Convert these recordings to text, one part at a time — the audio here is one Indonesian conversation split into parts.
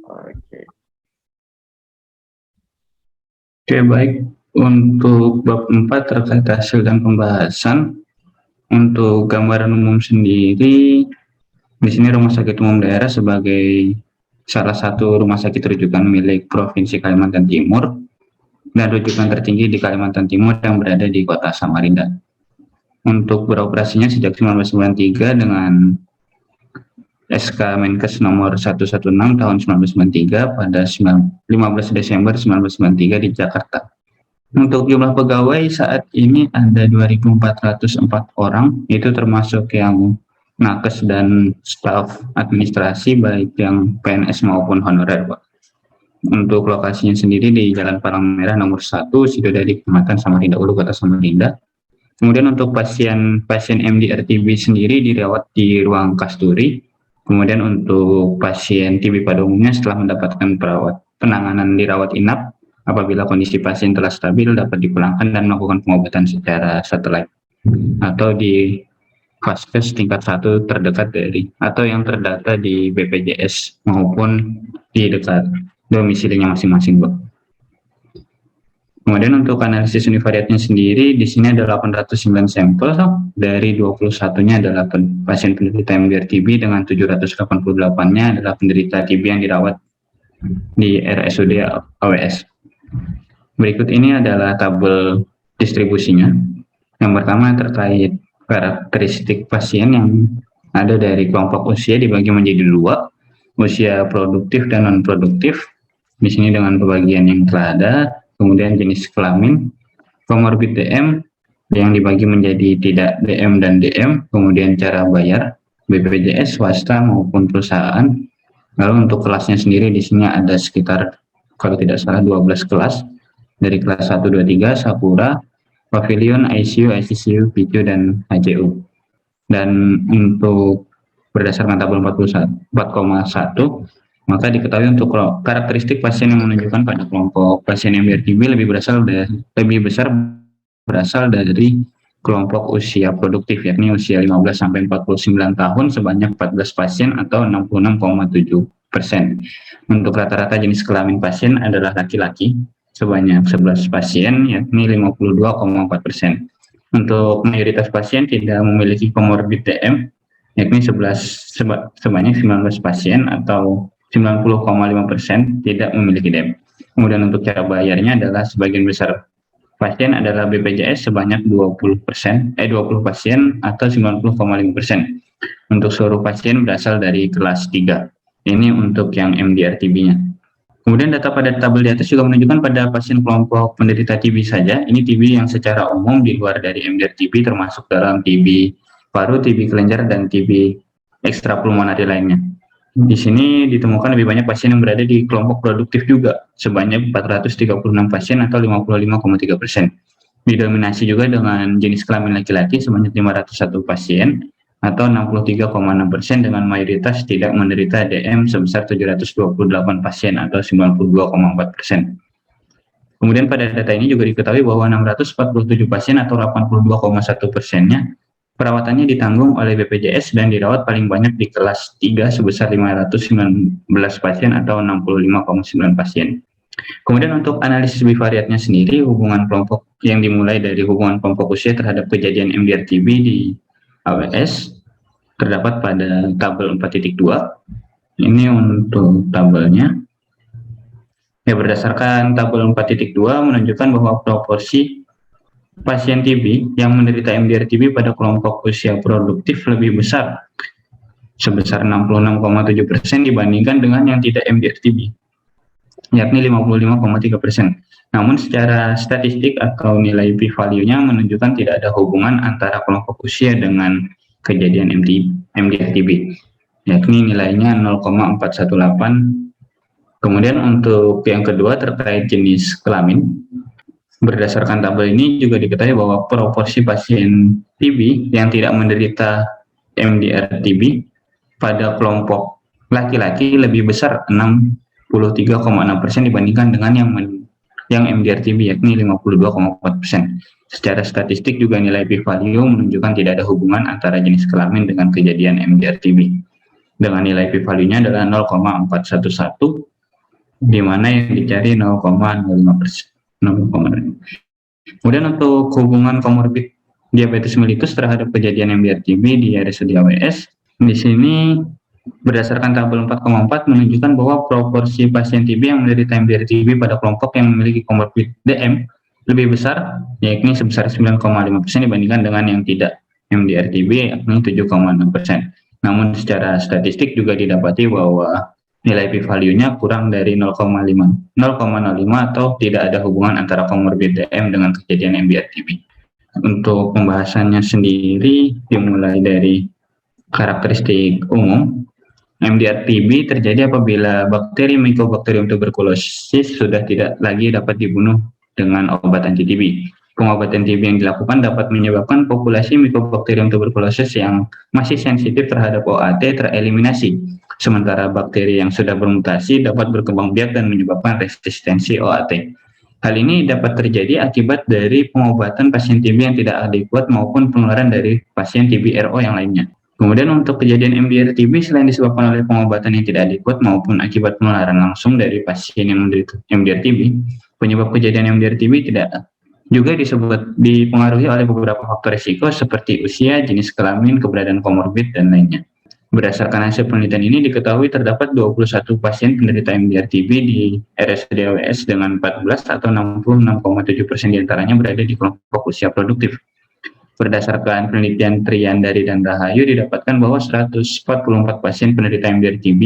Oke. Oke, baik. Untuk bab 4 terkait hasil dan pembahasan, untuk gambaran umum sendiri, di sini Rumah Sakit Umum Daerah sebagai salah satu rumah sakit rujukan milik Provinsi Kalimantan Timur dan rujukan tertinggi di Kalimantan Timur yang berada di Kota Samarinda. Untuk beroperasinya sejak 1993 dengan SK Menkes nomor 116 tahun 1993 pada 15 Desember 1993 di Jakarta. Untuk jumlah pegawai saat ini ada 2.404 orang, itu termasuk yang nakes dan staf administrasi baik yang PNS maupun honorer, Pak. Untuk lokasinya sendiri di Jalan Palang Merah nomor 1, Sidodadi, Kecamatan Samarinda Ulu, Kota Samarinda. Kemudian untuk pasien MDR TB sendiri dirawat di ruang kasturi. Kemudian untuk pasien TB pada umumnya setelah mendapatkan penanganan dirawat inap, apabila kondisi pasien telah stabil dapat dipulangkan dan melakukan pengobatan secara satelit atau di vaskes tingkat 1 terdekat atau yang terdata di BPJS maupun di dekat domisilinya masing-masing, Pak. Kemudian untuk analisis univariatnya sendiri, di sini ada 809 sampel, dari 21-nya adalah pasien penderita MDR TB dengan 788-nya adalah penderita TB yang dirawat di RSUD AWS. Berikut ini adalah tabel distribusinya. Yang pertama terkait karakteristik pasien yang ada dari kelompok usia dibagi menjadi 2, usia produktif dan non-produktif. Di sini dengan pembagian yang telah ada. Kemudian jenis kelamin, komorbid DM yang dibagi menjadi tidak DM dan DM, kemudian cara bayar, BPJS, swasta maupun perusahaan. Lalu untuk kelasnya sendiri di sini ada sekitar kalau tidak salah 12 kelas, dari kelas 1, 2, 3, Sakura, Pavilion, ICU, ICCU, PICU, dan HCU. Dan untuk berdasarkan tabel 4,1, maka diketahui untuk karakteristik pasien yang menunjukkan pada kelompok pasien MDR TB lebih besar berasal dari kelompok usia produktif, yakni usia 15 sampai 49 tahun sebanyak 14 pasien atau 66,7%. Untuk rata-rata jenis kelamin pasien adalah laki-laki sebanyak 11 pasien, yakni 52,4%. Untuk mayoritas pasien tidak memiliki komorbid DM, yakni sebanyak 19 pasien atau 90,5% tidak memiliki DM. Kemudian untuk cara bayarnya adalah sebagian besar pasien adalah BPJS sebanyak 20 pasien atau 90,5%. Untuk seluruh pasien berasal dari kelas 3. Ini untuk yang MDR TB-nya. Kemudian data pada tabel di atas juga menunjukkan pada pasien kelompok penderita TB saja. Ini TB yang secara umum di luar dari MDR TB, termasuk dalam TB paru, TB kelenjar, dan TB ekstrapulmonari lainnya. Di sini ditemukan lebih banyak pasien yang berada di kelompok produktif juga, sebanyak 436 pasien atau 55,3%. Didominasi juga dengan jenis kelamin laki-laki sebanyak 501 pasien atau 63,6% dengan mayoritas tidak menderita DM sebesar 728 pasien atau 92,4%. Kemudian pada data ini juga diketahui bahwa 647 pasien atau 82,1%-nya perawatannya ditanggung oleh BPJS dan dirawat paling banyak di kelas 3 sebesar 519 pasien atau 65,9 pasien. Kemudian untuk analisis bivariatnya sendiri, hubungan kelompok yang dimulai dari hubungan kelompok usia terhadap kejadian MDR TB di AWS terdapat pada tabel 4.2. Ini untuk tabelnya. Ya, berdasarkan tabel 4.2 menunjukkan bahwa proporsi pasien TB yang menderita MDR TB pada kelompok usia produktif lebih besar, sebesar 66,7% dibandingkan dengan yang tidak MDR TB, yakni 55,3%. Namun secara statistik atau nilai p-value-nya menunjukkan tidak ada hubungan antara kelompok usia dengan kejadian MDR TB, yakni nilainya 0,418. Kemudian untuk yang kedua terkait jenis kelamin, berdasarkan tabel ini juga diketahui bahwa proporsi pasien TB yang tidak menderita MDR TB pada kelompok laki-laki lebih besar 63,6% dibandingkan dengan yang MDR TB, yakni 52,4%. Secara statistik juga nilai p-value menunjukkan tidak ada hubungan antara jenis kelamin dengan kejadian MDR TB. Dengan nilai p-value-nya adalah 0,411 di mana yang dicari 0,05%. Kemudian untuk hubungan komorbid diabetes mellitus terhadap kejadian MDR-TB di RSUD AWS, di sini berdasarkan tabel 4,4 menunjukkan bahwa proporsi pasien TB yang menderita MDR-TB pada kelompok yang memiliki komorbid DM lebih besar, yakni sebesar 9,5% dibandingkan dengan yang tidak MDR-TB, yakni 7,6%. Namun secara statistik juga didapati bahwa nilai p-value-nya kurang dari 0,05 atau tidak ada hubungan antara komorbid DM dengan kejadian MDR-TB. Untuk pembahasannya sendiri dimulai dari karakteristik umum. MDR-TB terjadi apabila bakteri Mycobacterium tuberculosis sudah tidak lagi dapat dibunuh dengan obat anti-TB. Pengobatan TB yang dilakukan dapat menyebabkan populasi Mycobacterium tuberculosis yang masih sensitif terhadap OAT tereliminasi, sementara bakteri yang sudah bermutasi dapat berkembang biak dan menyebabkan resistensi OAT. Hal ini dapat terjadi akibat dari pengobatan pasien TB yang tidak adekuat maupun penularan dari pasien TB RO yang lainnya. Kemudian untuk kejadian MDR-TB selain disebabkan oleh pengobatan yang tidak adekuat maupun akibat penularan langsung dari pasien yang menderita MDR-TB, penyebab kejadian MDR-TB tidak juga dipengaruhi oleh beberapa faktor risiko seperti usia, jenis kelamin, keberadaan komorbid, dan lainnya. Berdasarkan hasil penelitian ini diketahui terdapat 21 pasien penderita MDR-TB di RSUD AWS dengan 14 atau 66,7% diantaranya berada di kelompok usia produktif. Berdasarkan penelitian Triandari dan Rahayu didapatkan bahwa 144 pasien penderita MDR-TB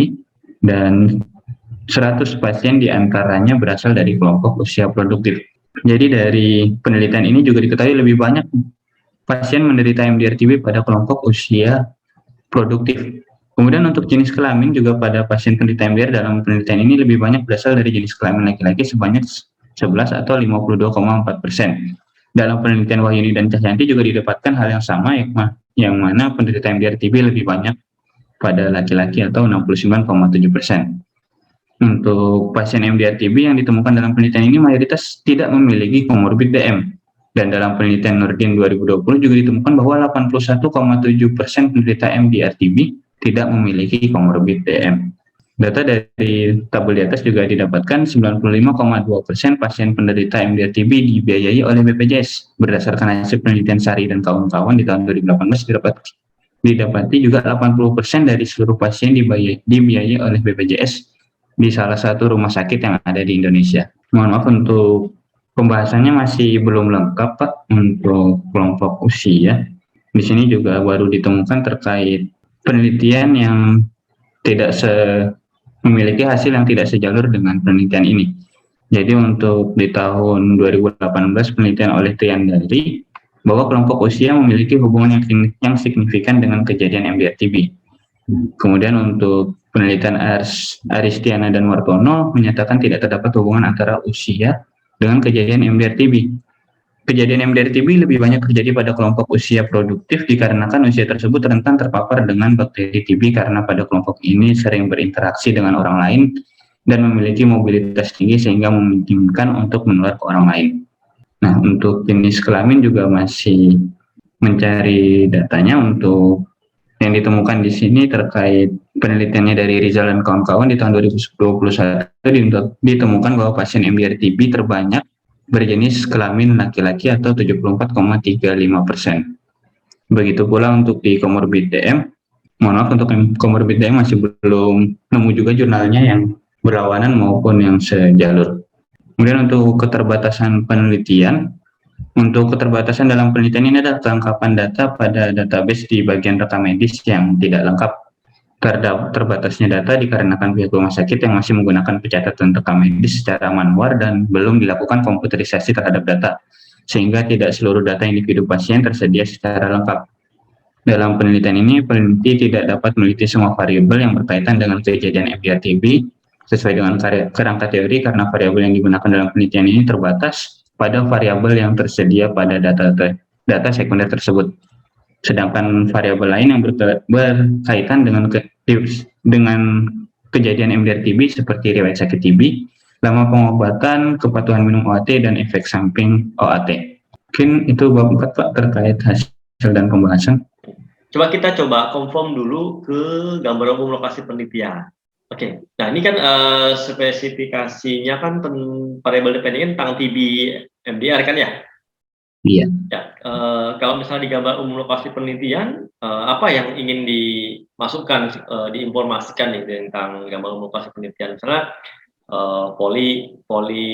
dan 100 pasien diantaranya berasal dari kelompok usia produktif. Jadi dari penelitian ini juga diketahui lebih banyak pasien menderita MDR-TB pada kelompok usia produktif. Kemudian untuk jenis kelamin juga pada pasien penderita MDR dalam penelitian ini lebih banyak berasal dari jenis kelamin laki-laki sebanyak 11 atau 52,4%. Dalam penelitian Wahyuni dan Cahyanti juga didapatkan hal yang sama, yang mana penderita MDR-TB lebih banyak pada laki-laki atau 69,7%. Untuk pasien MDR-TB yang ditemukan dalam penelitian ini mayoritas tidak memiliki komorbid DM. Dan dalam penelitian Nurdin 2020 juga ditemukan bahwa 81,7% penderita MDR-TB tidak memiliki komorbid DM. Data dari tabel di atas juga didapatkan 95,2% pasien penderita MDR-TB dibiayai oleh BPJS. Berdasarkan hasil penelitian Sari dan kawan-kawan di tahun 2018 didapati juga 80% dari seluruh pasien dibiayai oleh BPJS di salah satu rumah sakit yang ada di Indonesia. Mohon maaf untuk pembahasannya masih belum lengkap, Pak, untuk kelompok usia. Di sini juga baru ditemukan terkait penelitian yang tidak memiliki hasil yang tidak sejalur dengan penelitian ini. Jadi untuk di tahun 2018 penelitian oleh Triandari bahwa kelompok usia memiliki hubungan yang signifikan dengan kejadian MDR-TB. Kemudian untuk penelitian Aristiana dan Wartono menyatakan tidak terdapat hubungan antara usia dengan kejadian MDR-TB. Kejadian MDR-TB lebih banyak terjadi pada kelompok usia produktif dikarenakan usia tersebut rentan terpapar dengan bakteri TB karena pada kelompok ini sering berinteraksi dengan orang lain dan memiliki mobilitas tinggi sehingga memungkinkan untuk menular ke orang lain. Nah, untuk jenis kelamin juga masih mencari datanya untuk yang ditemukan di sini terkait penelitiannya dari Rizal dan kawan-kawan di tahun 2021 ditemukan bahwa pasien MDR-TB terbanyak berjenis kelamin laki-laki atau 74,35%. Begitu pula untuk di komorbid DM, mohon maaf untuk komorbid DM masih belum nemu juga jurnalnya yang berlawanan maupun yang sejalur. Kemudian untuk keterbatasan penelitian, untuk keterbatasan dalam penelitian ini adalah kelengkapan data pada database di bagian rekam medis yang tidak lengkap. Terbatasnya data dikarenakan pihak rumah sakit yang masih menggunakan pencatatan rekam medis secara manual dan belum dilakukan komputerisasi terhadap data, sehingga tidak seluruh data individu pasien tersedia secara lengkap. Dalam penelitian ini, peneliti tidak dapat meneliti semua variabel yang berkaitan dengan kejadian MDR-TB sesuai dengan kerangka teori karena variabel yang digunakan dalam penelitian ini terbatas pada variabel yang tersedia pada data sekunder tersebut. Sedangkan variabel lain yang berkaitan dengan kejadian MDR-TB seperti riwayat sakit TB, lama pengobatan, kepatuhan minum OAT, dan efek samping OAT. Mungkin itu bab 4, Pak, terkait hasil dan pembahasan. Kita coba confirm dulu ke gambar umum lokasi penelitian. Oke. Nah, ini kan spesifikasinya kan variable dependent tentang TB MDR kan ya? Iya. Ya, kalau misalnya di gambar umum lokasi penelitian, apa yang ingin dimasukkan, diinformasikan nih tentang gambar umum lokasi penelitian? Misalnya, poli poli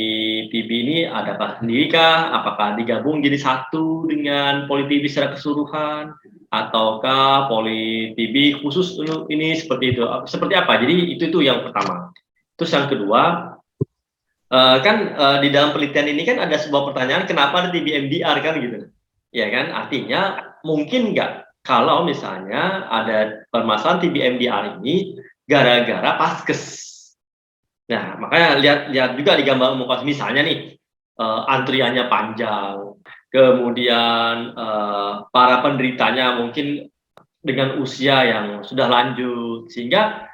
TB ini adakah sendiri apakah digabung jadi satu dengan poli TB secara keseluruhan, ataukah poli TB khusus ini seperti itu, seperti apa? Jadi itu yang pertama. Terus yang kedua, kan di dalam penelitian ini kan ada sebuah pertanyaan, kenapa ada TB MDR kan gitu, ya kan? Artinya mungkin nggak kalau misalnya ada permasalahan TB MDR ini gara-gara paskes. Nah, makanya lihat juga di gambar umum misalnya nih, antriannya panjang, kemudian para penderitanya mungkin dengan usia yang sudah lanjut, sehingga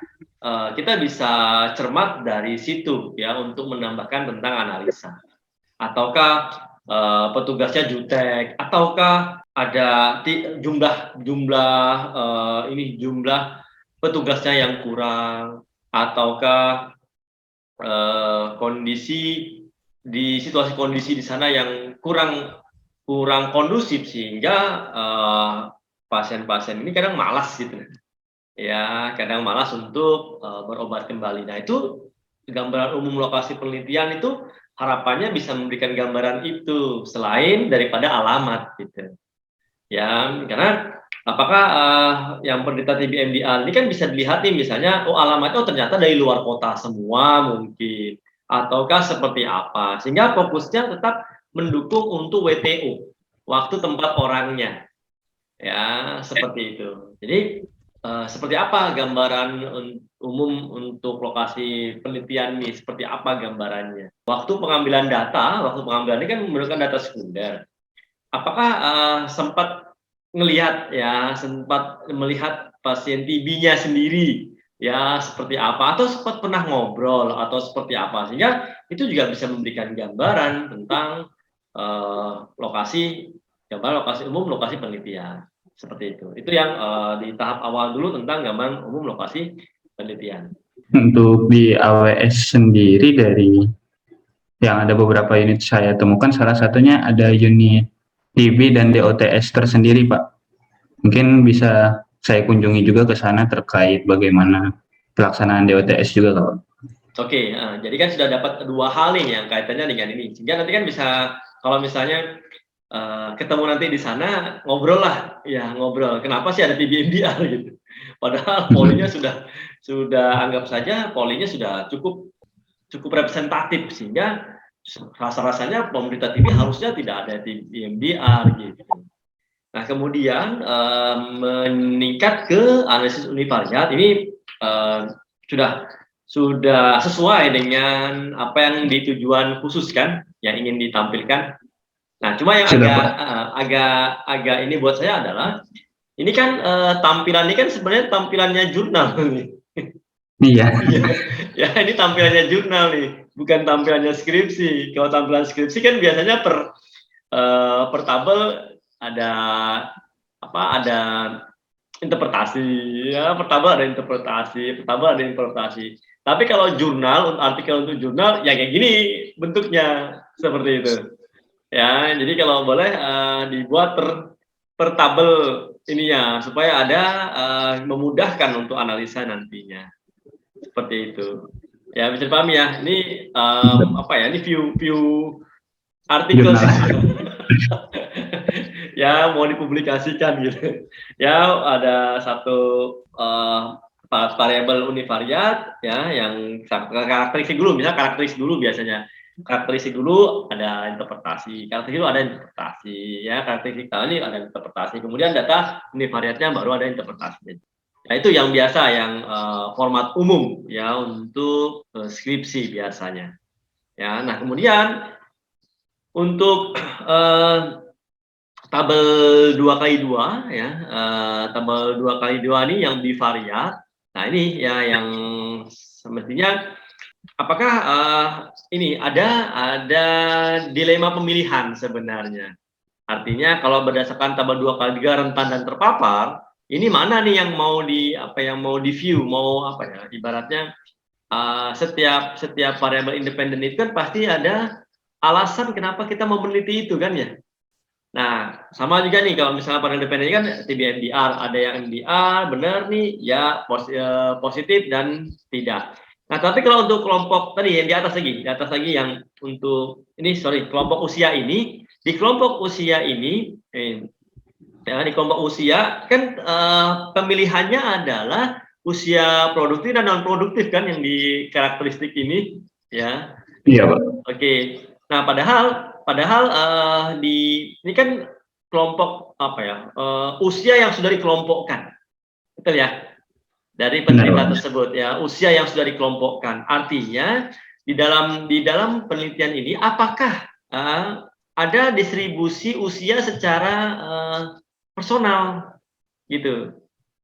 kita bisa cermat dari situ ya untuk menambahkan tentang analisa. Ataukah petugasnya jutek, ataukah ada jumlah petugasnya yang kurang, ataukah situasi kondisi di sana yang kurang kondusif sehingga pasien-pasien ini kadang malas gitu ya, kadang malas untuk berobat kembali. Nah, itu gambaran umum lokasi penelitian itu harapannya bisa memberikan gambaran itu selain daripada alamat gitu ya, karena apakah yang penderita TB MDR ini kan bisa dilihat nih, misalnya alamatnya ternyata dari luar kota semua mungkin, ataukah seperti apa, sehingga fokusnya tetap mendukung untuk WTO, waktu tempat orangnya ya, seperti itu. Jadi seperti apa gambaran umum untuk lokasi penelitian ini, seperti apa gambarannya? Waktu pengambilan ini kan menggunakan data sekunder. Apakah sempat melihat pasien TB-nya sendiri ya seperti apa, atau sempat pernah ngobrol atau seperti apa, sehingga itu juga bisa memberikan gambaran tentang lokasi umum lokasi penelitian seperti itu. Itu yang di tahap awal dulu tentang gambaran umum lokasi penelitian. Untuk di AWS sendiri dari yang ada beberapa unit saya temukan, salah satunya ada unit TB dan DOTS tersendiri, Pak. Mungkin bisa saya kunjungi juga ke sana terkait bagaimana pelaksanaan DOTS juga, Pak. Oke, jadi kan sudah dapat dua hal nih yang kaitannya dengan ini. Sehingga nanti kan bisa, kalau misalnya ketemu nanti di sana, ngobrol lah, ya ngobrol. Kenapa sih ada TB-MDR gitu? Padahal polinya sudah anggap saja polinya sudah cukup representatif, sehingga rasa-rasanya penderita TB harusnya tidak ada TB-MDR gitu. Nah, kemudian meningkat ke analisis univariat ini sudah sesuai dengan apa yang ditujuan khusus kan yang ingin ditampilkan. Nah, cuma yang agak ini buat saya adalah ini kan tampilan ini kan sebenarnya tampilannya jurnal nih. Iya. Ya, ini tampilannya jurnal nih, bukan tampilannya skripsi. Kalau tampilan skripsi kan biasanya per tabel ada ada interpretasi ya, pertama ada interpretasi. Tapi kalau artikel untuk jurnal ya kayak gini bentuknya seperti itu ya. Jadi kalau boleh dibuat per tabel ininya supaya ada memudahkan untuk analisa nantinya seperti itu ya, bisa dipahami ya. Ini ini view artikel ya, mau dipublikasikan gitu ya. Ada satu variabel univariat ya, yang karakteristik dulu, misalnya karakteristik dulu ada interpretasi, ya, karakteristik ini ada interpretasi, kemudian data univariatnya baru ada interpretasi. Nah, itu yang biasa, yang format umum ya untuk skripsi biasanya ya. Nah, kemudian untuk tabel 2x2 ya, tabel 2x2 ini yang bivariat. Nah, ini ya yang semestinya apakah ini ada dilema pemilihan sebenarnya. Artinya kalau berdasarkan tabel 2x3 rentan dan terpapar, ini mana nih yang mau di view, ibaratnya setiap variabel independen itu kan pasti ada alasan kenapa kita mau meneliti itu kan ya. Nah, sama juga nih kalau misalnya variabel independen kan TBMDR, ada yang MDR benar nih ya positif dan tidak. Nah, tapi kalau untuk kelompok tadi yang di atas lagi yang untuk ini kelompok usia ini, di kelompok usia ini ya, di kelompok usia kan pemilihannya adalah usia produktif dan non produktif kan yang di karakteristik ini ya. Iya, Pak. Oke. Nah, padahal ini kan kelompok apa ya? Usia yang sudah dikelompokkan. Betul ya? Dari penelitian tersebut ya, usia yang sudah dikelompokkan. Artinya di dalam penelitian ini apakah ada distribusi usia secara personal gitu.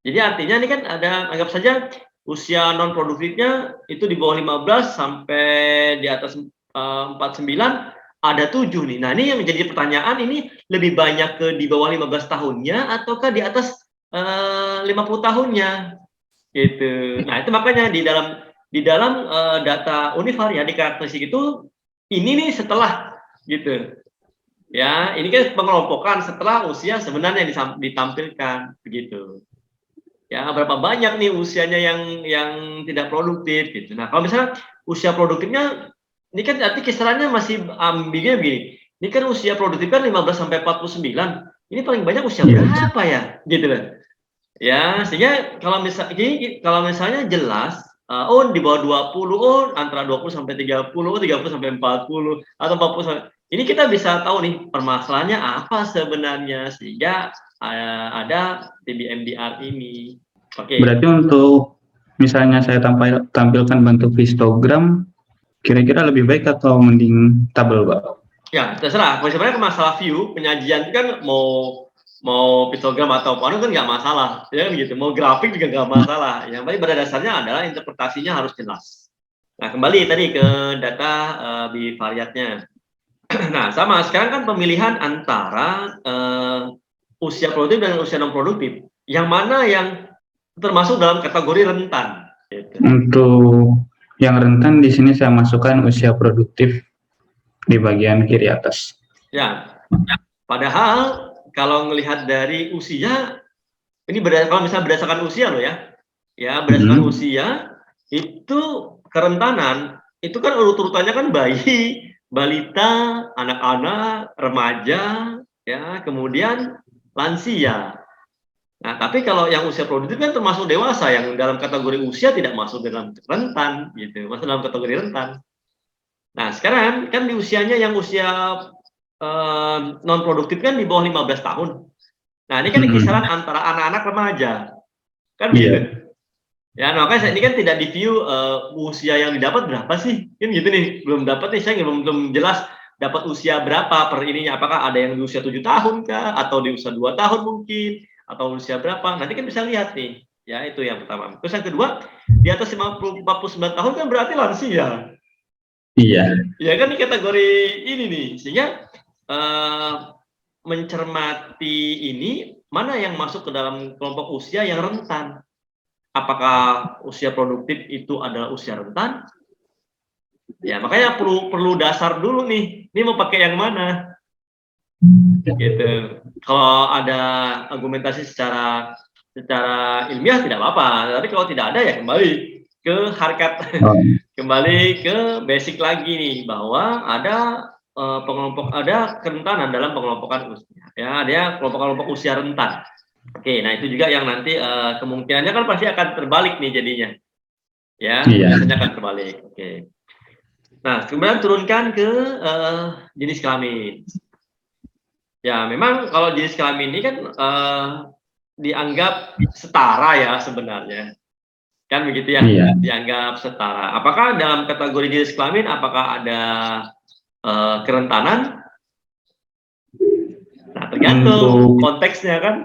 Jadi artinya ini kan ada, anggap saja usia non produktifnya itu di bawah 15 sampai di atas 49 ada 7 nih. Nah, ini yang menjadi pertanyaan, ini lebih banyak ke di bawah 15 tahunnya ataukah di atas 50 tahunnya gitu. Nah, itu makanya di dalam data univariat di karakteristik itu ini nih setelah gitu. Ya, ini kan pengelompokan setelah usia sebenarnya ditampilkan begitu. Ya, berapa banyak nih usianya yang tidak produktif gitu. Nah, kalau misalnya usia produktifnya ini kan arti kisarannya masih ambigunya begini. Ini kan usia produktif kan 15 sampai 49. Ini paling banyak usia berapa ya? Gitu loh. Ya, sehingga kalau misalnya jelas di bawah 20, antara 20 sampai 30, 30 sampai 40 atau 40 sampai ini kita bisa tahu nih permasalahannya apa sebenarnya sehingga ada TBMDR ini. Oke. Berarti untuk misalnya saya tampilkan bentuk histogram, kira-kira lebih baik atau mending tabel, Pak? Ya, terserah. Sebenarnya masalah view penyajian itu kan mau histogram atau apa kan nggak masalah, ya kan gitu. Mau grafik juga nggak masalah. Yang penting pada dasarnya adalah interpretasinya harus jelas. Nah, kembali tadi ke data bivariatnya. Nah, sama sekarang kan pemilihan antara usia produktif dan usia non produktif. Yang mana yang termasuk dalam kategori rentan? Gitu. Untuk yang rentan di sini saya masukkan usia produktif di bagian kiri atas. Ya, padahal kalau melihat dari usia, ini kalau misalnya berdasarkan usia loh ya, berdasarkan usia itu kerentanan itu kan urut-urutannya kan bayi, balita, anak-anak, remaja, ya, kemudian lansia. Nah, tapi kalau yang usia produktif kan termasuk dewasa yang dalam kategori usia tidak masuk dalam rentan, gitu, masuk dalam kategori rentan. Nah, sekarang kan di usianya yang usia non produktif kan di bawah 15 tahun. Nah, ini kan kisaran antara anak-anak remaja, kan gitu. Ya, makanya ini kan tidak di view usia yang didapat berapa sih, kan gitu nih, belum dapat nih, saya belum jelas dapat usia berapa per ininya, apakah ada yang di usia 7 tahun kah, atau di usia 2 tahun mungkin, atau usia berapa, nanti kan bisa lihat nih, ya itu yang pertama. Terus yang kedua, di atas 49 tahun kan berarti lansia. Iya. Ya kan di kategori ini nih, sehingga mencermati ini, mana yang masuk ke dalam kelompok usia yang rentan. Apakah usia produktif itu adalah usia rentan? Ya, makanya perlu dasar dulu nih. Ini mau pakai yang mana? Gitu. Kalau ada argumentasi secara ilmiah tidak apa-apa, tapi kalau tidak ada ya kembali ke harkat, kembali ke basic lagi nih, bahwa ada ada kerentanan dalam pengelompokan usia. Ya, ada kelompok-kelompok usia rentan. Oke, nah itu juga yang nanti kemungkinannya kan pasti akan terbalik nih jadinya. Ya, biasanya akan terbalik. Oke. Nah, kemudian turunkan ke jenis kelamin. Ya, memang kalau jenis kelamin ini kan dianggap setara ya sebenarnya. Kan begitu ya? Iya. Dianggap setara. Apakah dalam kategori jenis kelamin apakah ada kerentanan? Nah, tergantung konteksnya kan.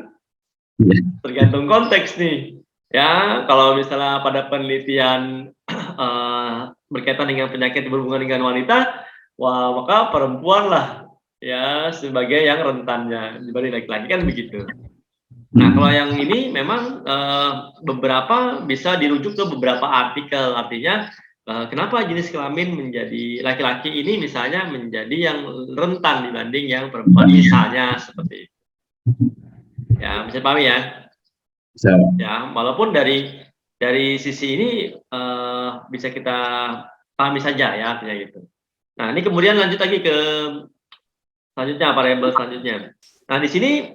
Tergantung konteks nih. Ya, kalau misalnya pada penelitian berkaitan dengan penyakit berhubungan dengan wanita, wah, maka perempuan lah ya sebagai yang rentannya dibanding laki-laki kan begitu. Nah, kalau yang ini memang beberapa bisa dirujuk ke beberapa artikel, artinya Kenapa jenis kelamin menjadi laki-laki ini misalnya menjadi yang rentan dibanding yang perempuan, misalnya seperti itu. Ya, bisa pahami ya? So, Ya, walaupun dari sisi ini bisa kita pahami saja ya, artinya gitu. Nah, ini kemudian lanjut lagi ke selanjutnya, variabel selanjutnya. Nah, di sini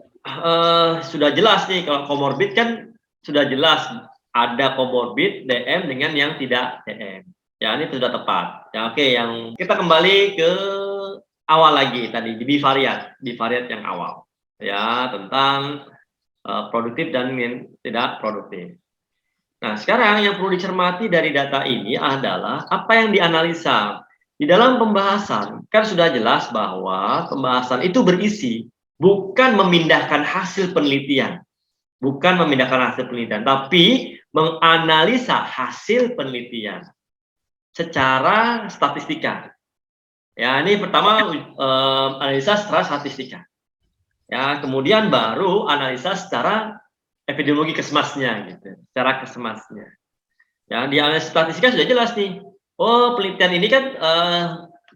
sudah jelas nih kalau komorbid kan sudah jelas ada komorbid DM dengan yang tidak DM. Ya, ini sudah tepat. Ya, oke, yang kita kembali ke awal lagi tadi di bivariat yang awal. Ya, tentang produktif dan tidak produktif. Nah, sekarang yang perlu dicermati dari data ini adalah apa yang dianalisa. Di dalam pembahasan, kan sudah jelas bahwa pembahasan itu berisi bukan memindahkan hasil penelitian. Bukan memindahkan hasil penelitian, tapi menganalisa hasil penelitian secara statistika. Ya, ini pertama analisa secara statistika. Ya, kemudian baru analisa secara epidemiologi kesmasnya gitu, secara kesmasnya. Ya, di analisis statistika sudah jelas nih. Oh, penelitian ini kan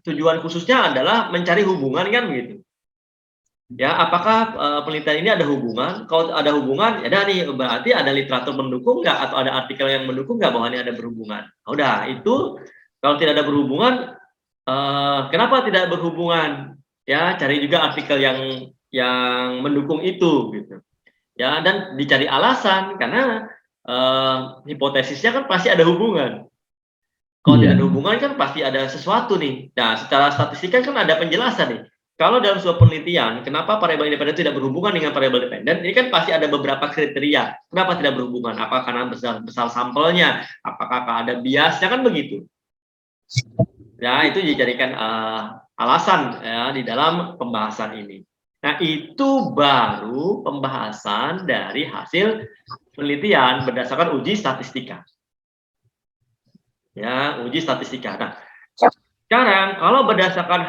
tujuan khususnya adalah mencari hubungan kan begitu. Ya, apakah penelitian ini ada hubungan? Kalau ada hubungan, ya nih berarti ada literatur mendukung nggak atau ada artikel yang mendukung nggak bahwa ini ada berhubungan. Nah, udah itu kalau tidak ada berhubungan, kenapa tidak berhubungan? Ya, cari juga artikel yang mendukung itu gitu. Ya, dan dicari alasan karena hipotesisnya kan pasti ada hubungan. Kalau tidak ada hubungan kan pasti ada sesuatu nih. Nah, secara statistika kan ada penjelasan nih. Kalau dalam sebuah penelitian, kenapa variabel independen tidak berhubungan dengan variabel dependen? Ini kan pasti ada beberapa kriteria. Kenapa tidak berhubungan? Apakah karena besar sampelnya? Apakah ada biasnya? Kan begitu. Ya, itu dijadikan alasan ya di dalam pembahasan ini. Nah, itu baru pembahasan dari hasil penelitian berdasarkan uji statistika. Ya, uji statistika. Nah, sekarang kalau berdasarkan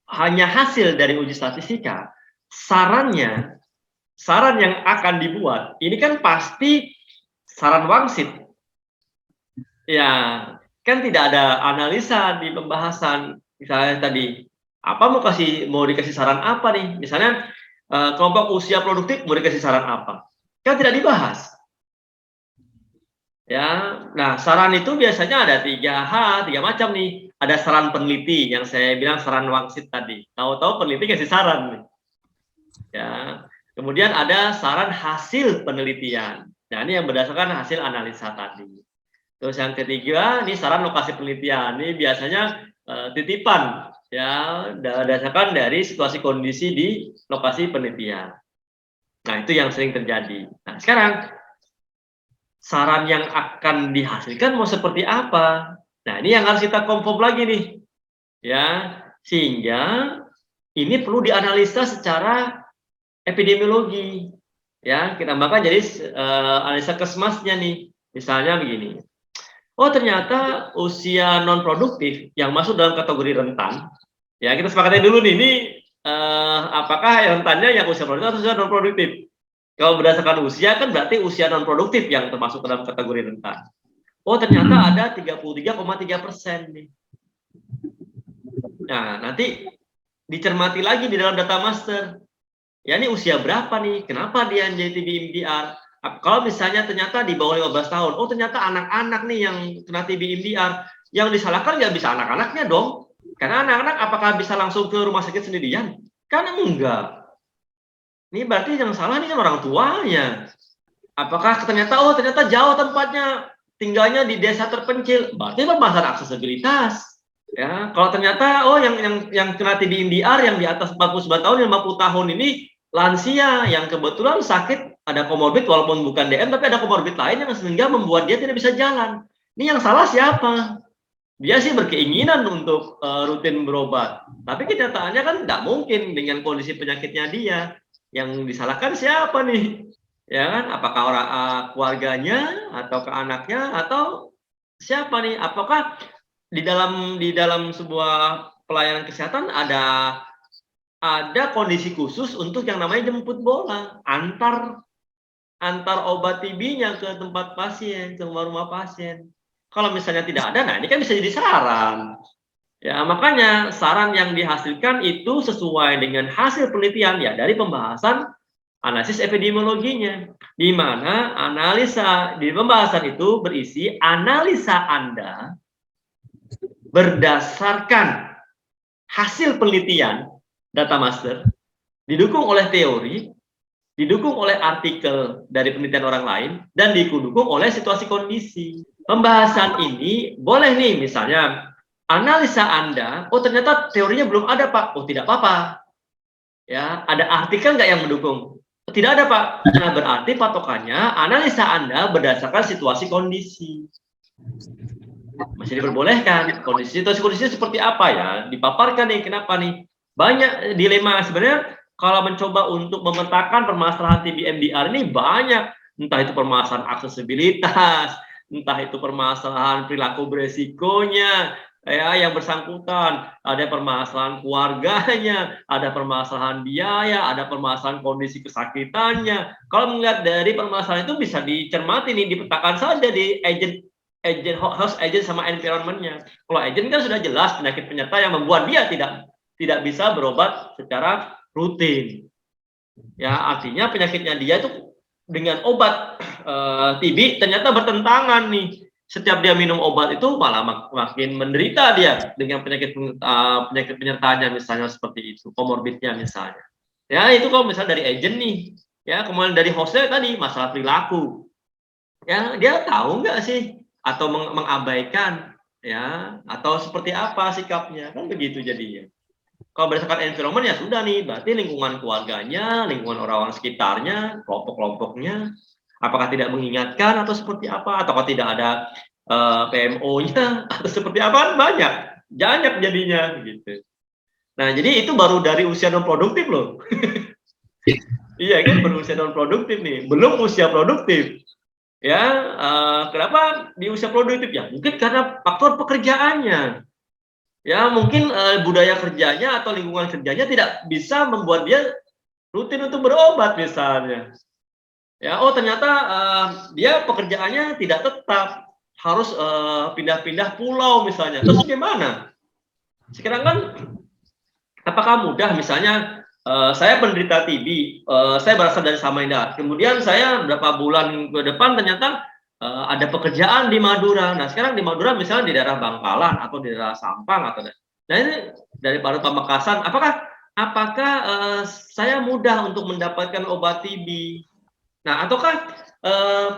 hanya hasil dari uji statistika, saran yang akan dibuat ini kan pasti saran wangsit. Ya, kan tidak ada analisa di pembahasan. Misalnya tadi mau dikasih saran apa nih? Misalnya kelompok usia produktif mau dikasih saran apa? Kan tidak dibahas. Ya, nah saran itu biasanya ada 3 macam nih. Ada saran peneliti yang saya bilang saran wangsit tadi. Tahu-tahu peneliti kasih saran nih. Ya, kemudian ada saran hasil penelitian. Nah, ini yang berdasarkan hasil analisa tadi. Terus yang ketiga, ini saran lokasi penelitian. Ini biasanya titipan, ya, berdasarkan dari situasi kondisi di lokasi penelitian. Nah, itu yang sering terjadi. Nah, sekarang saran yang akan dihasilkan mau seperti apa? Nah, ini yang harus kita confirm lagi nih. Ya, sehingga ini perlu dianalisa secara epidemiologi. Ya, kita bahkan jadi analisa kesmasnya nih. Misalnya begini. Oh, ternyata usia non produktif yang masuk dalam kategori rentan. Ya, kita sepakatnya dulu nih, ini apakah rentannya yang usia produktif atau usia non produktif? Kalau berdasarkan usia kan berarti usia non produktif yang termasuk dalam kategori rentan. Oh, ternyata ada 33,3% nih. Nah, nanti dicermati lagi di dalam data master. Ya, ini usia berapa nih? Kenapa dia jadi TB MDR? Kalau misalnya ternyata di bawah 15 tahun, oh ternyata anak-anak nih yang kena TB MDR. Yang disalahkan nggak bisa anak-anaknya dong. Karena anak-anak apakah bisa langsung ke rumah sakit sendirian? Karena enggak. Ini berarti yang salah ini kan orang tuanya. Apakah ternyata jauh tempatnya, tinggalnya di desa terpencil, berarti permasalahan aksesibilitas. Ya, kalau ternyata yang kena TB MDR yang di atas 49 tahun, 50 tahun ini lansia yang kebetulan sakit ada komorbid walaupun bukan DM tapi ada komorbid lain yang sehingga membuat dia tidak bisa jalan. Ini yang salah siapa? Dia sih berkeinginan untuk rutin berobat, tapi kenyataannya kan nggak mungkin dengan kondisi penyakitnya dia. Yang disalahkan siapa nih? Ya kan? Apakah orang keluarganya atau ke anaknya atau siapa nih? Apakah di dalam sebuah pelayanan kesehatan ada kondisi khusus untuk yang namanya jemput bola antar obat TB-nya ke tempat pasien, ke rumah pasien. Kalau misalnya tidak ada, nah ini kan bisa jadi saran. Ya, makanya saran yang dihasilkan itu sesuai dengan hasil penelitian ya dari pembahasan analisis epidemiologinya, di mana analisa di pembahasan itu berisi analisa Anda berdasarkan hasil penelitian data master, didukung oleh teori, didukung oleh artikel dari penelitian orang lain, dan didukung oleh situasi kondisi. Pembahasan ini boleh nih misalnya analisa Anda, oh ternyata teorinya belum ada Pak, oh tidak apa-apa. Ya, ada artikel nggak yang mendukung? Tidak ada Pak. Nah berarti patokannya analisa Anda berdasarkan situasi kondisi. Masih diperbolehkan. Situasi kondisinya seperti apa ya? Dipaparkan nih, kenapa nih? Banyak dilema sebenarnya kalau mencoba untuk memetakan permasalahan TBMDR ini banyak. Entah itu permasalahan aksesibilitas, entah itu permasalahan perilaku beresikonya, ya yang bersangkutan, ada permasalahan keluarganya, ada permasalahan biaya, ada permasalahan kondisi kesakitannya. Kalau melihat dari permasalahan itu bisa dicermati nih, dipetakan saja di host agent sama environment-nya. Kalau agent kan sudah jelas penyakit penyerta yang membuat dia tidak bisa berobat secara rutin. Ya, artinya penyakitnya dia itu dengan obat TB ternyata bertentangan nih. Setiap dia minum obat itu malah makin menderita dia dengan penyakit penyertanya misalnya seperti itu, komorbidnya misalnya. Ya, itu kalau misalnya dari agent nih. Ya, kemudian dari hostnya tadi masalah perilaku. Ya, dia tahu nggak sih atau mengabaikan ya atau seperti apa sikapnya kan begitu jadinya. Kalau berdasarkan environment ya sudah nih, berarti lingkungan keluarganya, lingkungan orang-orang sekitarnya, kelompok-kelompoknya, apakah tidak mengingatkan atau seperti apa, ataukah tidak ada PMO-nya atau seperti apa kan banyak jadinya gitu. Nah jadi itu baru dari usia non produktif loh. Iya kan baru usia non produktif nih, belum usia produktif. Ya, kenapa di usia produktif ya? Mungkin karena faktor pekerjaannya. Ya, mungkin budaya kerjanya atau lingkungan kerjanya tidak bisa membuat dia rutin untuk berobat misalnya. Ya, oh ternyata dia pekerjaannya tidak tetap, harus pindah-pindah pulau misalnya. Terus gimana? Sekarang kan apakah mudah misalnya saya penderita TB, saya berasal dari Samarinda. Kemudian saya berapa bulan ke depan ternyata ada pekerjaan di Madura. Nah, sekarang di Madura misalnya di daerah Bangkalan atau di daerah Sampang atau nah ini dari Pamekasan, apakah saya mudah untuk mendapatkan obat TB? Nah, ataukah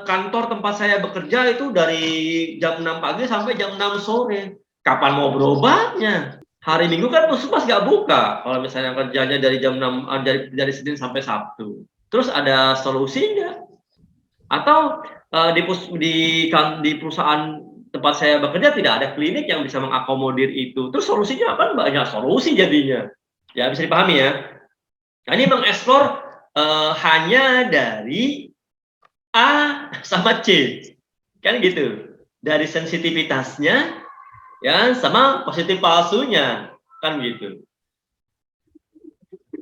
kantor tempat saya bekerja itu dari jam 6 pagi sampai jam 6 sore? Kapan mau berobatnya? Hari Minggu kan puskesmas nggak buka. Kalau misalnya kerjanya dari jam 6 dari Senin sampai Sabtu. Terus ada solusinya? Atau di perusahaan tempat saya bekerja tidak ada klinik yang bisa mengakomodir itu. Terus solusinya apa? Banyak solusi jadinya. Ya bisa dipahami ya. Nah, ini mengeksplor hanya dari A sama C. Kan gitu. Dari sensitivitasnya ya sama positif palsunya kan gitu,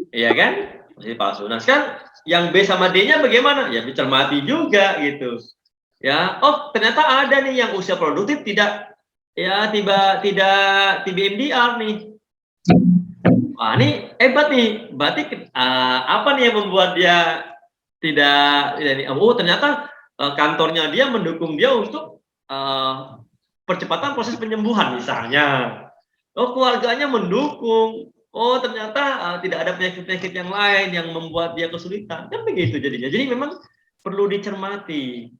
iya kan, positif palsu. Nah sekarang yang B sama D-nya bagaimana ya, dicermati juga gitu ya. Oh ternyata ada nih yang usia produktif tidak tidak TBMDR nih. Wah ini hebat nih, berarti apa nih yang membuat dia tidak ini, oh ternyata kantornya dia mendukung dia untuk percepatan proses penyembuhan misalnya. Oh keluarganya mendukung. Oh ternyata tidak ada penyakit-penyakit yang lain yang membuat dia kesulitan. Kan begitu jadinya. Jadi memang perlu dicermati.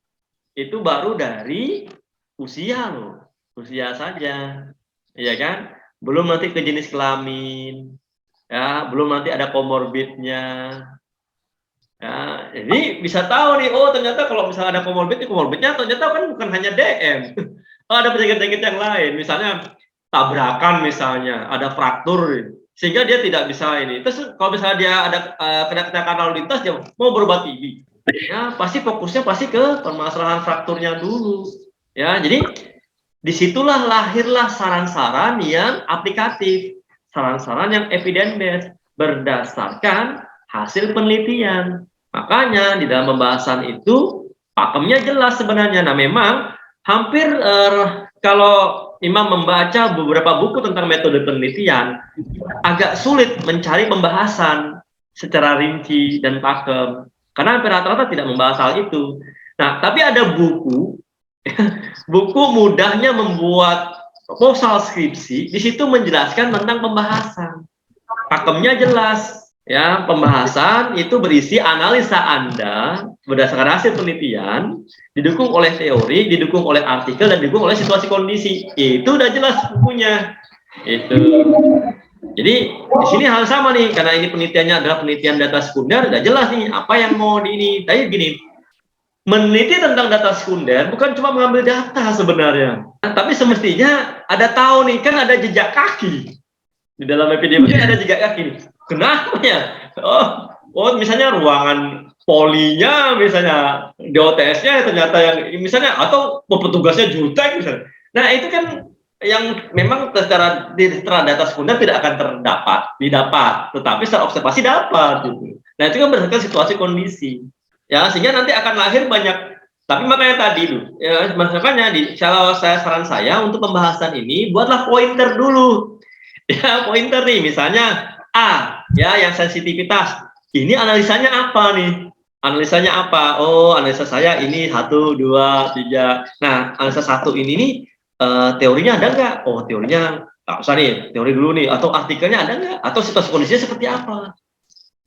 Itu baru dari usia loh. Usia saja. Iya kan? Belum nanti ke jenis kelamin. Ya, belum nanti ada komorbidnya. Ya, jadi bisa tahu nih, oh ternyata kalau misalnya ada komorbidnya ternyata kan bukan hanya DM. Oh, ada penyakit-penyakit yang lain, misalnya tabrakan misalnya, ada fraktur, sehingga dia tidak bisa ini. Terus kalau misalnya dia ada kena kecelakaan lalu lintas, dia mau berobat TB, ya pasti fokusnya pasti ke permasalahan frakturnya dulu. Ya, jadi disitulah lahirlah saran-saran yang aplikatif, saran-saran yang evidence based berdasarkan hasil penelitian. Makanya di dalam pembahasan itu pakemnya jelas sebenarnya. Nah, memang Hampir kalau Imam membaca beberapa buku tentang metode penelitian, agak sulit mencari pembahasan secara rinci dan pakem. Karena hampir rata-rata tidak membahas hal itu. Nah, tapi ada buku, buku mudahnya membuat proposal skripsi, di situ menjelaskan tentang pembahasan. Pakemnya jelas, ya, pembahasan itu berisi analisa Anda berdasarkan hasil penelitian, didukung oleh teori, didukung oleh artikel, dan didukung oleh situasi kondisi. Itu udah jelas bukunya. Itu. Jadi di sini hal sama nih, karena ini penelitiannya adalah penelitian data sekunder, udah jelas nih apa yang mau di ini. Tapi gini, meneliti tentang data sekunder bukan cuma mengambil data sebenarnya, tapi semestinya ada tahu nih, kan ada jejak kaki di dalam epidemiologi, ada jejak kaki. Kenapa ya? Oh, misalnya ruangan polinya, misalnya DOTS-nya ternyata yang misalnya, atau petugasnya jutek misalnya. Nah, itu kan yang memang secara data sekunder tidak akan didapat, tetapi secara observasi dapat gitu. Nah, itu kan berdasarkan situasi kondisi. Ya, sehingga nanti akan lahir banyak. Tapi makanya tadi tuh, ya, makanya kalau saran saya untuk pembahasan ini, buatlah pointer dulu. Ya, pointer nih, misalnya A, ya, yang sensitivitas. Ini analisanya apa nih? Analisanya apa? Oh, analisa saya ini 1, 2, 3. Nah, analisa 1 ini nih, teorinya ada nggak? Oh, teorinya nggak usah nih, teori dulu nih. Atau artikelnya ada nggak? Atau situasi kondisinya seperti apa?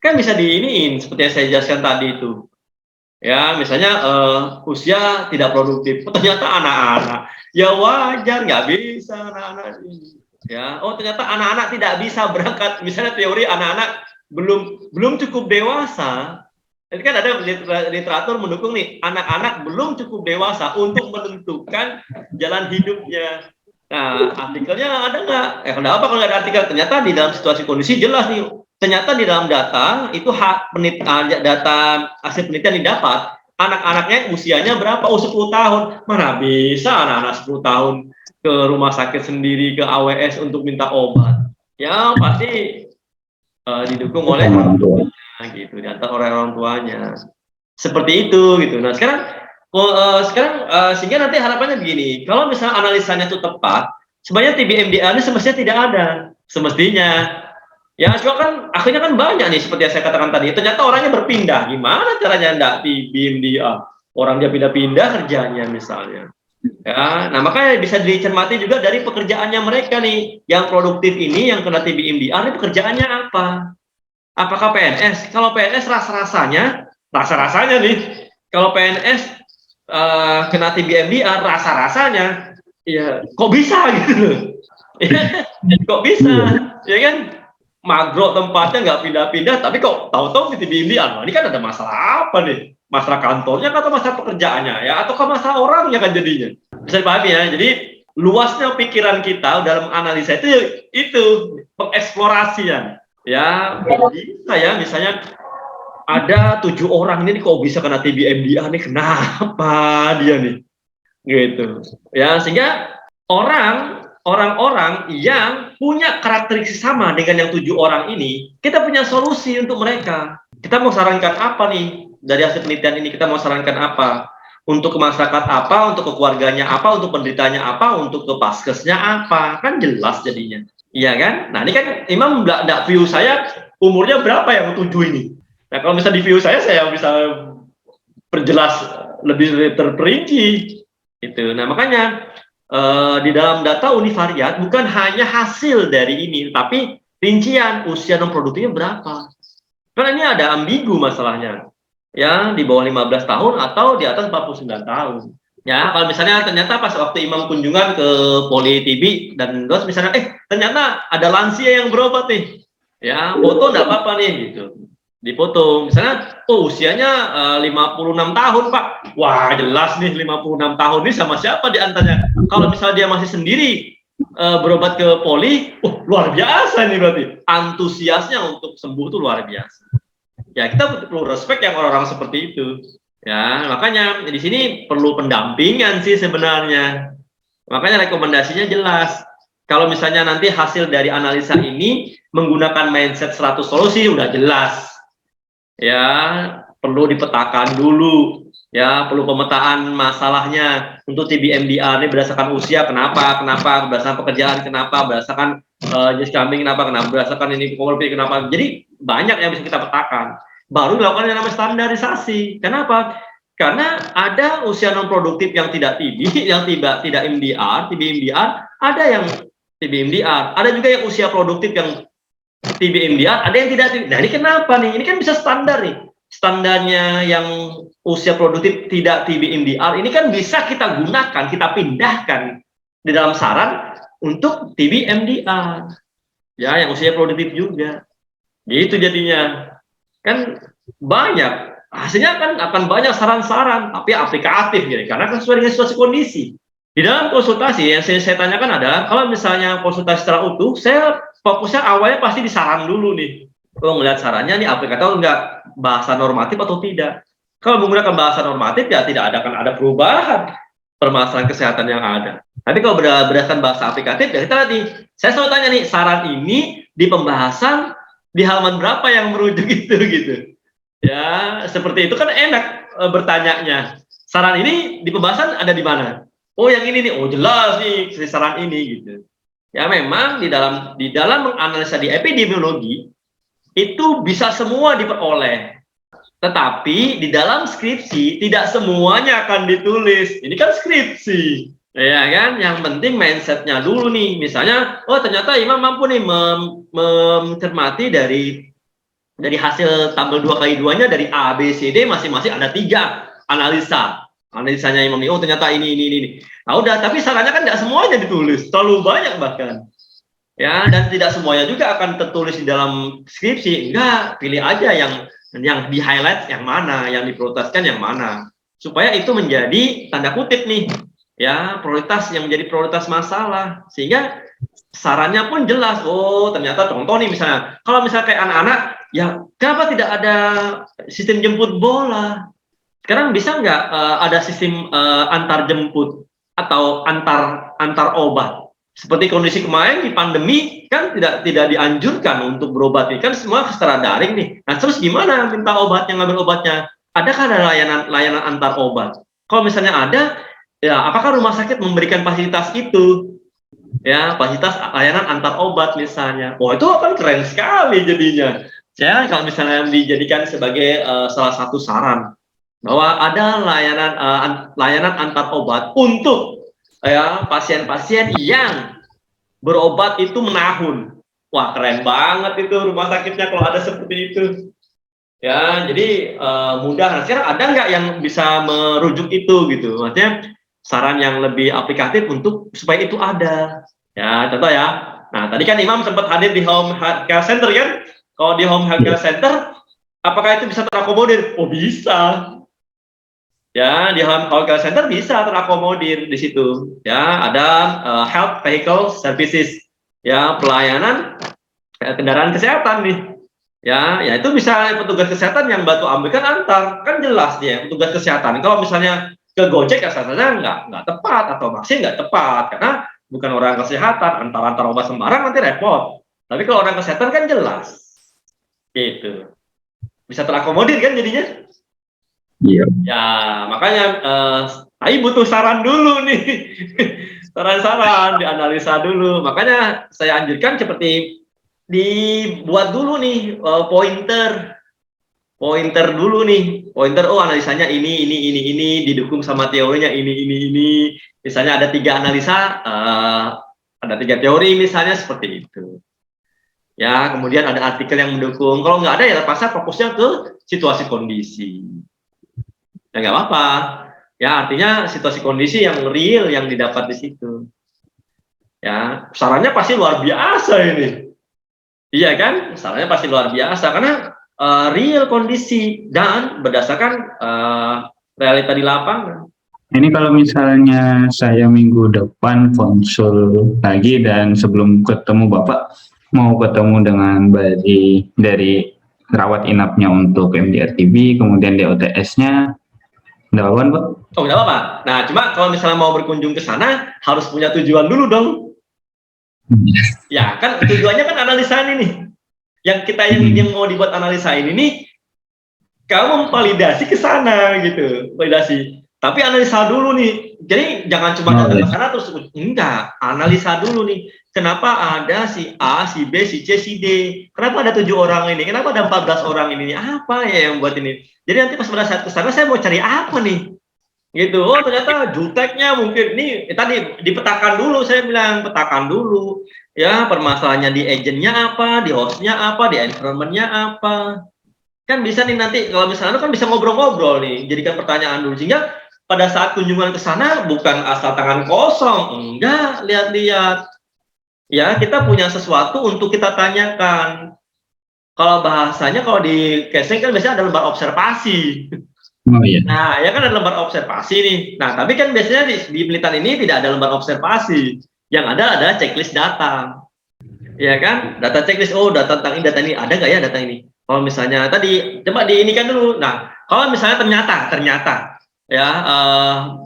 Kan bisa diiniin, seperti yang saya jelaskan tadi itu. Ya, misalnya usia tidak produktif. Oh, ternyata anak-anak. Ya wajar, nggak bisa anak-anak ini. Ya, oh ternyata anak-anak tidak bisa berangkat. Misalnya teori anak-anak belum cukup dewasa. Jadi kan ada literatur mendukung nih, anak-anak belum cukup dewasa untuk menentukan jalan hidupnya. Nah, artikelnya ada nggak? Kenapa kalau nggak ada artikel? Ternyata di dalam situasi kondisi jelas nih. Ternyata di dalam data itu data hasil penelitian didapat, anak-anaknya usianya berapa? Oh, 10 tahun. Mana bisa anak-anak 10 tahun ke rumah sakit sendiri, ke AWS untuk minta obat. Ya, pasti didukung oleh gitu, diantar oleh orang tuanya, seperti itu gitu. Nah sekarang sehingga nanti harapannya begini, kalau misalnya analisanya itu tepat, sebenarnya TBMDA ini semestinya tidak ada, semestinya. Ya, cuma kan akhirnya kan banyak nih, seperti yang saya katakan tadi, ternyata orangnya berpindah. Gimana caranya enggak TBMDA? Orang dia pindah-pindah kerjanya misalnya. Ya, nah makanya bisa dicermati juga dari pekerjaannya mereka nih, yang produktif ini, yang kena TBMDA ini pekerjaannya apa? Apakah PNS? Kalau PNS rasa-rasanya nih, kalau PNS kena TBMDA rasa-rasanya, ya kok bisa gitu loh. Kok bisa, ya kan? Magro tempatnya nggak pindah-pindah, tapi kok tahu-tahu di TBMDA. Nah, ini kan ada masalah apa nih? Masalah kantornya atau masalah pekerjaannya ya, ataukah masalah orangnya kan jadinya? Bisa dipahami ya. Jadi luasnya pikiran kita dalam analisa itu pengeksplorasian. Ya, kok bisa ya, misalnya ada 7 orang ini kok bisa kena TBMDA nih, kenapa dia nih? Gitu. Ya, sehingga orang-orang yang punya karakteristik sama dengan yang 7 orang ini, kita punya solusi untuk mereka. Kita mau sarankan apa nih dari hasil penelitian ini? Kita mau sarankan apa? Untuk ke masyarakat apa, untuk ke keluarganya apa, untuk penderitanya apa, untuk ke paskesnya apa, kan jelas jadinya. Iya kan? Nah ini kan Imam nggak view saya umurnya berapa yang 7 ini. Nah kalau misalnya di view saya bisa perjelas lebih terperinci. Itu. Nah makanya di dalam data univariat bukan hanya hasil dari ini, tapi rincian usia non produktifnya berapa. Karena ini ada ambigu masalahnya. Ya, di bawah 15 tahun atau di atas 49 tahun. Ya, kalau misalnya ternyata pas waktu Imam kunjungan ke Poli TB dan terus misalnya ternyata ada lansia yang berobat nih. Ya, foto enggak apa-apa nih gitu. Dipoto. Misalnya usianya 56 tahun, Pak. Wah, jelas nih 56 tahun ini sama siapa di antaranya. Kalau misalnya dia masih sendiri berobat ke Poli, luar biasa nih berarti. Antusiasnya untuk sembuh itu luar biasa. Ya, kita perlu respect yang orang-orang seperti itu. Ya, makanya di sini perlu pendampingan sih sebenarnya. Makanya rekomendasinya jelas. Kalau misalnya nanti hasil dari analisa ini menggunakan mindset 100 solusi, udah jelas. Ya, perlu dipetakan dulu. Ya, perlu pemetaan masalahnya untuk TB-MDR ini berdasarkan usia, kenapa, berdasarkan pekerjaan, kenapa, berdasarkan jenis kambing, kenapa, berdasarkan ini komorbid, kenapa. Jadi banyak yang bisa kita petakan. Baru dilakukan yang namanya standarisasi. Kenapa? Karena ada usia non produktif yang tidak TB, yang tidak MDR, TB-MDR, ada yang TB-MDR, ada juga yang usia produktif yang TB-MDR, ada yang tidak TB. Nah ini kenapa nih? Ini kan bisa standar nih. Standarnya yang usia produktif tidak TB-MDR ini kan bisa kita gunakan, kita pindahkan di dalam saran untuk TB-MDR. Ya, yang usia produktif juga. Gitu jadinya. Kan banyak. Hasilnya kan akan banyak saran-saran, tapi aplikatif gitu. Karena kan sesuai dengan situasi kondisi. Di dalam konsultasi yang saya tanyakan adalah, kalau misalnya konsultasi secara utuh, saya fokusnya awalnya pasti di saran dulu nih. Oh, ngelihat sarannya nih aplikatif atau enggak, bahasa normatif atau tidak. Kalau menggunakan bahasa normatif ya tidak akan ada perubahan permasalahan kesehatan yang ada. Tapi kalau berdasarkan bahasa aplikatif ya kita lihat nih. Saya selalu tanya nih, saran ini di pembahasan di halaman berapa yang merujuk itu gitu. Ya, seperti itu kan enak bertanyanya. Saran ini di pembahasan ada di mana? Oh, yang ini nih. Oh, jelas nih saran ini gitu. Ya memang di dalam menganalisa di epidemiologi itu bisa semua diperoleh. Tetapi di dalam skripsi tidak semuanya akan ditulis. Ini kan skripsi. Ya kan, yang penting mindsetnya dulu nih. Misalnya, oh ternyata Imam mampu nih mencermati dari hasil tabel 2x2-nya dari A, B, C, D masing-masing ada 3 analisa. Analisanya Imam nih, oh ternyata ini. Nah udah, tapi sarannya kan tidak semuanya ditulis, terlalu banyak bahkan. Ya, dan tidak semuanya juga akan tertulis di dalam skripsi. Enggak, pilih aja yang di highlight yang mana, yang diprioritaskan yang mana. Supaya itu menjadi tanda kutip nih, ya, prioritas yang menjadi prioritas masalah. Sehingga sarannya pun jelas. Oh, ternyata contoh nih misalnya, kalau misalnya kayak anak-anak, ya kenapa tidak ada sistem jemput bola? Sekarang bisa nggak ada sistem antar jemput atau antar obat? Seperti kondisi kemarin di pandemi kan tidak dianjurkan untuk berobat nih, kan semua secara daring nih. Nah terus gimana minta obatnya, ngambil obatnya? Adakah ada layanan antar obat? Kalau misalnya ada, ya apakah rumah sakit memberikan fasilitas itu? Ya, fasilitas layanan antar obat misalnya. Wah, itu kan keren sekali jadinya. Ya, kalau misalnya dijadikan sebagai salah satu saran bahwa ada layanan antar obat untuk ya pasien-pasien yang berobat itu menahun. Wah, keren banget itu rumah sakitnya kalau ada seperti itu. Ya, jadi mudah. Nah, sekarang ada nggak yang bisa merujuk itu gitu? Maksudnya saran yang lebih aplikatif untuk supaya itu ada. Ya, contoh ya. Nah, tadi kan Imam sempat hadir di Home Healthcare Center kan? Kalau di Home Healthcare Center, apakah itu bisa terakomodir? Oh, bisa. Ya, di Home Healthcare Center bisa terakomodir di situ. Ya, ada Health Vehicle Services. Ya, pelayanan kendaraan kesehatan nih. Ya itu bisa petugas kesehatan yang bantu ambilkan antar, kan jelas dia petugas kesehatan. Kalau misalnya ke Gojek ya rasanya nggak tepat atau masih nggak tepat karena bukan orang kesehatan, antar obat sembarang nanti repot. Tapi kalau orang kesehatan kan jelas, gitu. Bisa terakomodir kan jadinya. Iya. Ya makanya saya butuh saran dulu nih, saran-saran dianalisa dulu. Makanya saya anjurkan seperti dibuat dulu nih pointer dulu nih, oh analisanya ini didukung sama teorinya ini, misalnya ada 3 analisa, ada 3 teori misalnya seperti itu ya, kemudian ada artikel yang mendukung. Kalau nggak ada ya terpaksa fokusnya ke situasi kondisi ya, nggak apa-apa ya, artinya situasi kondisi yang real yang didapat di situ ya. Sarannya pasti luar biasa ini. Iya kan, salahnya pasti luar biasa karena real kondisi dan berdasarkan realita di lapangan. Ini kalau misalnya saya minggu depan konsul lagi dan sebelum ketemu Bapak, mau ketemu dengan dari rawat inapnya untuk MDR-TB, kemudian DOTS-nya, enggak apa-apa, Pak? Oh, enggak apa-apa. Nah, cuma kalau misalnya mau berkunjung ke sana, harus punya tujuan dulu dong. Ya, kan tujuannya kan analisa ini nih. Yang kita yang mau dibuat analisa ini nih, kamu validasi ke sana gitu, validasi. Tapi analisa dulu nih. Jadi jangan cuma datang ke sana terus enggak, analisa dulu nih. Kenapa ada si A, si B, si C, si D? Kenapa ada 7 orang ini? Kenapa ada 14 orang ini? Apa ya yang buat ini? Jadi nanti pas pada saat ke sana saya mau cari apa nih? Gitu. Oh, ternyata juteknya mungkin ini tadi dipetakan dulu, saya bilang petakan dulu. Ya, permasalahannya di agentnya apa, di hostnya apa, di environmentnya apa. Kan bisa nih nanti kalau misalnya kan bisa ngobrol-ngobrol nih, jadikan pertanyaan dulu sehingga pada saat kunjungan ke sana bukan asal tangan kosong, enggak, lihat-lihat. Ya, kita punya sesuatu untuk kita tanyakan. Kalau bahasanya kalau di casing kan biasanya ada lembar observasi. Oh iya. Nah, ya kan ada lembar observasi nih. Nah, tapi kan biasanya di penelitian ini tidak ada lembar observasi. Yang ada adalah checklist data. Ya kan? Data checklist, oh data tentang ini, data ini. Ada nggak ya data ini? Kalau misalnya tadi, coba diinikan dulu. Nah, kalau misalnya ternyata, ya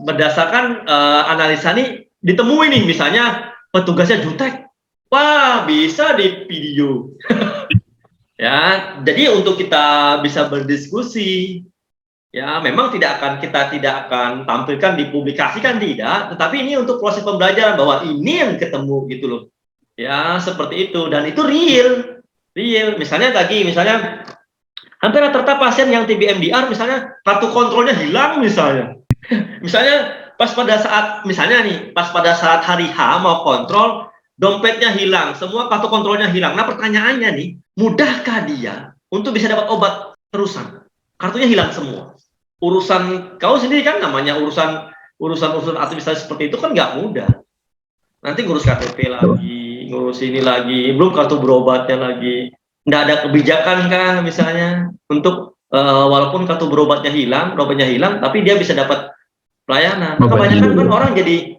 berdasarkan analisa nih, ditemui nih, misalnya petugasnya jutek. Wah, bisa di video. Ya, jadi untuk kita bisa berdiskusi, ya, memang kita tidak akan tampilkan dipublikasikan tidak, tetapi ini untuk proses pembelajaran bahwa ini yang ketemu gitu loh. Ya, seperti itu dan itu real. Misalnya hampir rata-rata pasien yang TB MDR misalnya kartu kontrolnya hilang misalnya. Misalnya pas pada saat hari H mau kontrol, dompetnya hilang, semua kartu kontrolnya hilang. Nah, pertanyaannya nih, mudahkah dia untuk bisa dapat obat terusan? Kartunya hilang semua. Urusan kau sendiri kan namanya urusan administrasi seperti itu kan nggak mudah. Nanti ngurus KTP lagi, ngurus ini lagi, belum kartu berobatnya lagi. Nggak ada kebijakan kah misalnya untuk walaupun kartu berobatnya hilang, tapi dia bisa dapat pelayanan. Kebanyakan kan orang jadi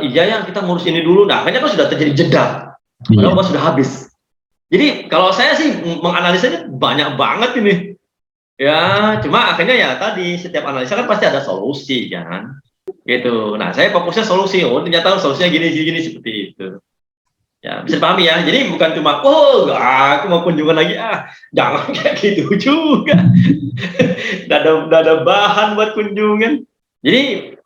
iya ya kita ngurus ini dulu. Nah, akhirnya kan sudah terjadi jeda. Padahal sudah habis. Jadi kalau saya sih menganalisanya banyak banget ini. Ya, cuma akhirnya ya tadi setiap analisa kan pasti ada solusi kan. Gitu. Nah, saya fokusnya solusi. Oh, ternyata solusinya gini seperti itu. Ya, bisa pahami ya. Jadi bukan cuma aku mau kunjungan lagi jangan kayak gitu juga. Nggak ada bahan buat kunjungan. Jadi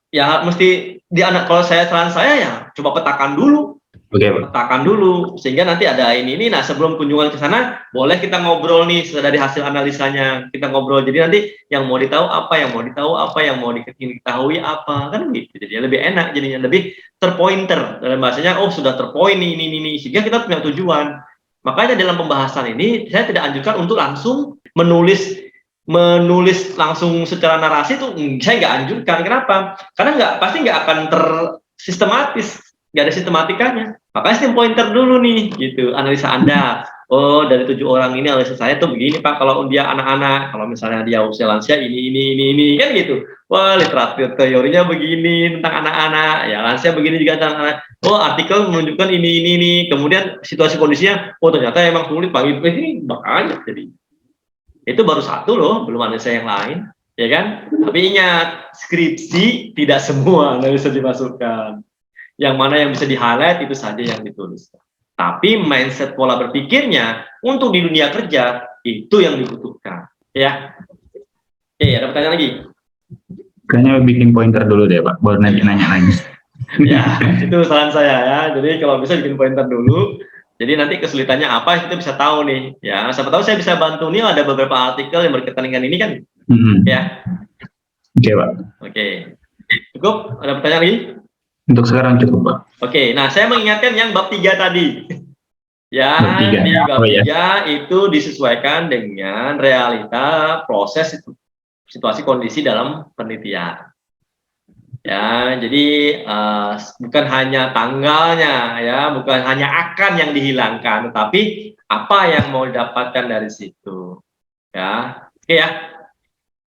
ya mesti kalau saran saya ya coba petakan dulu. Petakan dulu sehingga nanti ada ini. Nah, sebelum kunjungan ke sana boleh kita ngobrol nih dari hasil analisanya. Kita ngobrol. Jadi nanti yang mau ditahu apa, yang mau diketahui apa, kan gitu. Jadi lebih enak jadinya, lebih terpointer dalam bahasanya. Oh, sudah terpoint ini sehingga kita punya tujuan. Makanya dalam pembahasan ini saya tidak anjurkan untuk langsung menulis langsung secara narasi itu saya nggak anjurkan. Kenapa? Karena pasti nggak akan tersistematis. Nggak ada sistematikanya. Makanya sistem pointer dulu nih, gitu. Analisa Anda. Oh, dari 7 orang ini analisa saya tuh begini Pak. Kalau dia anak-anak, kalau misalnya dia usia lansia ini, kan gitu. Wah, literatur teorinya begini tentang anak-anak. Ya, lansia begini juga tentang anak. Oh, artikel menunjukkan ini. Kemudian situasi kondisinya, oh ternyata emang sulit Pak. Ini makanya jadi. Itu baru satu loh, belum analisa yang lain, ya kan? Tapi ingat, skripsi tidak semua analisa dimasukkan. Yang mana yang bisa di-highlight itu saja yang ditulis. Tapi mindset pola berpikirnya untuk di dunia kerja itu yang dibutuhkan. Ya. Oke, ada pertanyaan lagi? Kayaknya bikin pointer dulu deh Pak, baru nanti nanya lagi. Ya, itu saran saya ya. Jadi kalau bisa bikin pointer dulu. Jadi nanti kesulitannya apa kita bisa tahu nih. Ya, siapa tahu saya bisa bantu nih ada beberapa artikel yang berkaitan dengan ini kan. Ya. Oke Pak. Oke. Cukup? Ada pertanyaan lagi? Untuk sekarang cukup Pak. Oke, nah saya mengingatkan yang bab 3 tadi. Ya, di bab 3 itu disesuaikan dengan realita proses situasi kondisi dalam penelitian. Ya, jadi bukan hanya tanggalnya ya, bukan hanya akan yang dihilangkan, tetapi apa yang mau didapatkan dari situ. Ya. Oke ya.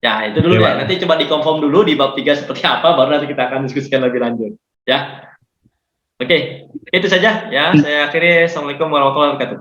Ya, itu dulu ya. Nanti coba dikonfirm dulu di bab 3 seperti apa, baru nanti kita akan diskusikan lebih lanjut. Ya, oke, itu saja ya. Saya akhiri. Assalamualaikum warahmatullahi wabarakatuh.